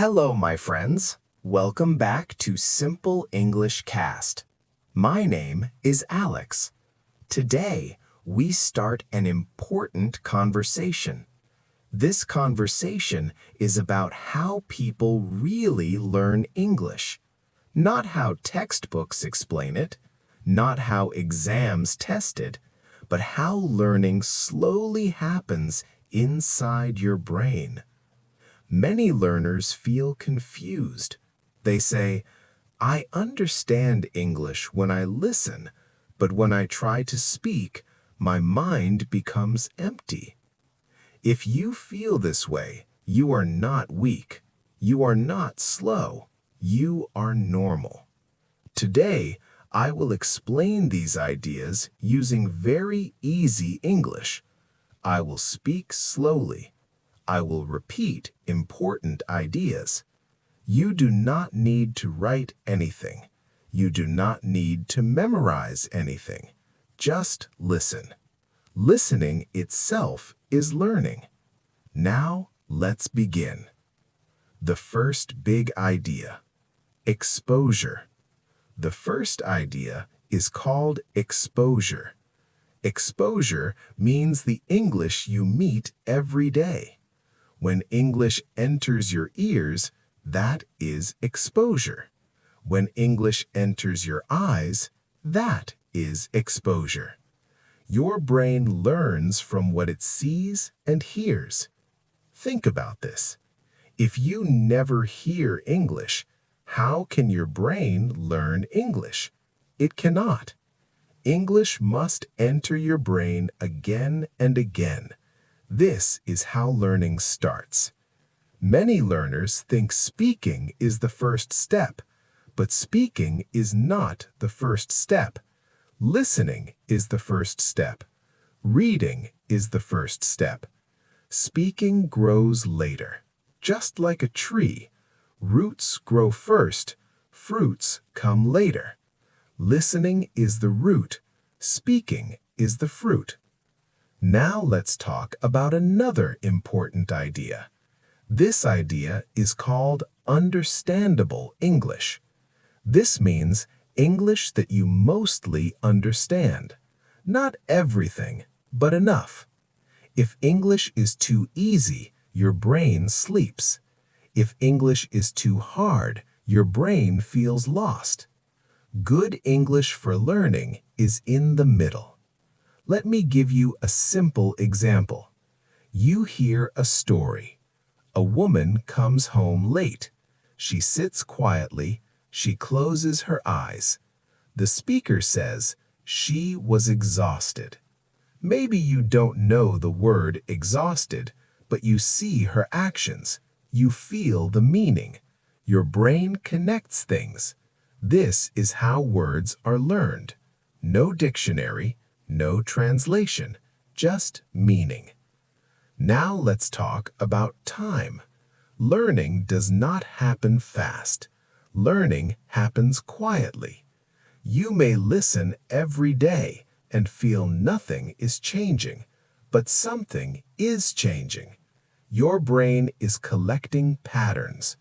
Hello, my friends. Welcome back to Simple English Cast. My name is Alex. Today, we start an important conversation. This conversation is about how people really learn English, not how textbooks explain it, not how exams test it, but how learning slowly happens inside your brain. Many learners feel confused. They say, I understand English when I listen, but when I try to speak, my mind becomes empty. If you feel this way, you are not weak. You are not slow. You are normal. Today, I will explain these ideas using very easy English. I will speak slowly. I will repeat important ideas. You do not need to write anything. You do not need to memorize anything. Just listen. Listening itself is learning. Now, let's begin. The first big idea: exposure. The first idea is called exposure. Exposure means the English you meet every day. When English enters your ears, that is exposure. When English enters your eyes, that is exposure. Your brain learns from what it sees and hears. Think about this. If you never hear English, how can your brain learn English? It cannot. English must enter your brain again and again. This is how learning starts. Many learners think speaking is the first step, but speaking is not the first step. Listening is the first step. Reading is the first step. Speaking grows later, just like a tree. Roots grow first, fruits come later. Listening is the root, speaking is the fruit. Now let's talk about another important idea. This idea is called understandable English. This means English that you mostly understand. Not everything, but enough. If English is too easy, your brain sleeps. If English is too hard, your brain feels lost. Good English for learning is in the middle. Let me give you a simple example. You hear a story. A woman comes home late. She sits quietly. She closes her eyes. The speaker says she was exhausted. Maybe you don't know the word exhausted, but you see her actions. You feel the meaning. Your brain connects things. This is how words are learned. No dictionary, no translation, just meaning. Now let's talk about time. Learning does not happen fast. Learning happens quietly. You may listen every day and feel nothing is changing, but something is changing. Your brain is collecting patterns.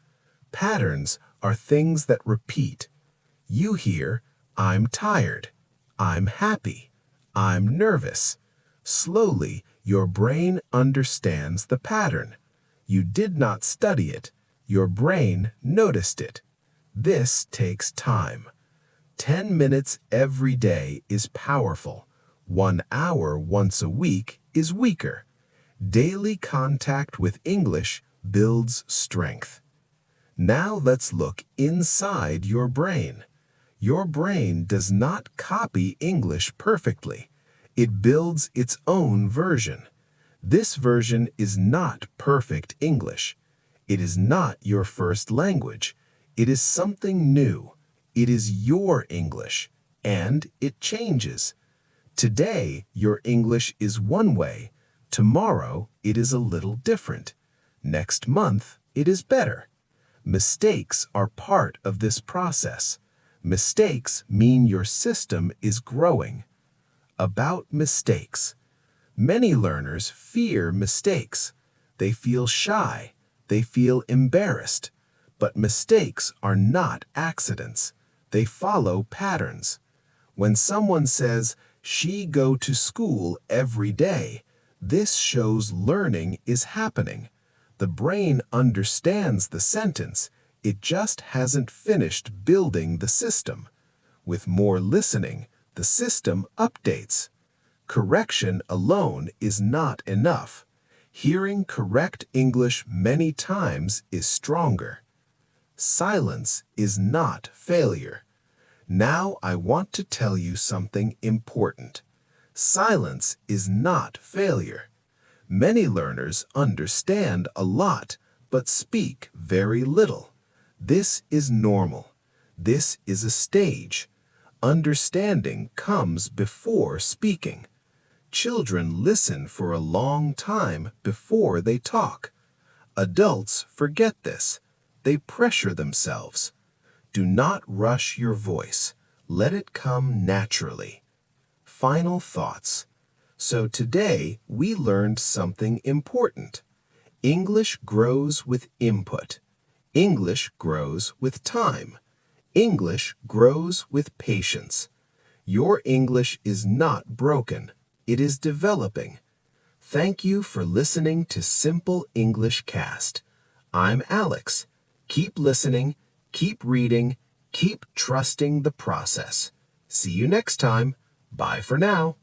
Patterns are things that repeat. You hear, I'm tired, I'm happy, I'm nervous. Slowly, your brain understands the pattern. You did not study it. Your brain noticed it. This takes time. 10 minutes every day is powerful. 1 hour once a week is weaker. Daily contact with English builds strength. Now let's look inside your brain. Your brain does not copy English perfectly. It builds its own version. This version is not perfect English. It is not your first language. It is something new. It is your English, and it changes. Today, your English is one way. Tomorrow, it is a little different. Next month, it is better. Mistakes are part of this process. Mistakes mean your system is growing. About mistakes. Many learners fear mistakes. They feel shy. They feel embarrassed. But mistakes are not accidents. They follow patterns. When someone says, "She go to school every day," this shows learning is happening. The brain understands the sentence, it just hasn't finished building the system. With more listening, the system updates. Correction alone is not enough. Hearing correct English many times is stronger. Silence is not failure. Now I want to tell you something important. Silence is not failure. Many learners understand a lot, but speak very little. This is normal. This is a stage. Understanding comes before speaking. Children listen for a long time before they talk. Adults forget this. They pressure themselves. Do not rush your voice. Let it come naturally. Final thoughts. So today we learned something important. English grows with input. English grows with time. English grows with patience. Your English is not broken. It is developing. Thank you for listening to Simple English Cast. I'm Alex. Keep listening, keep reading, keep trusting the process. See you next time. Bye for now.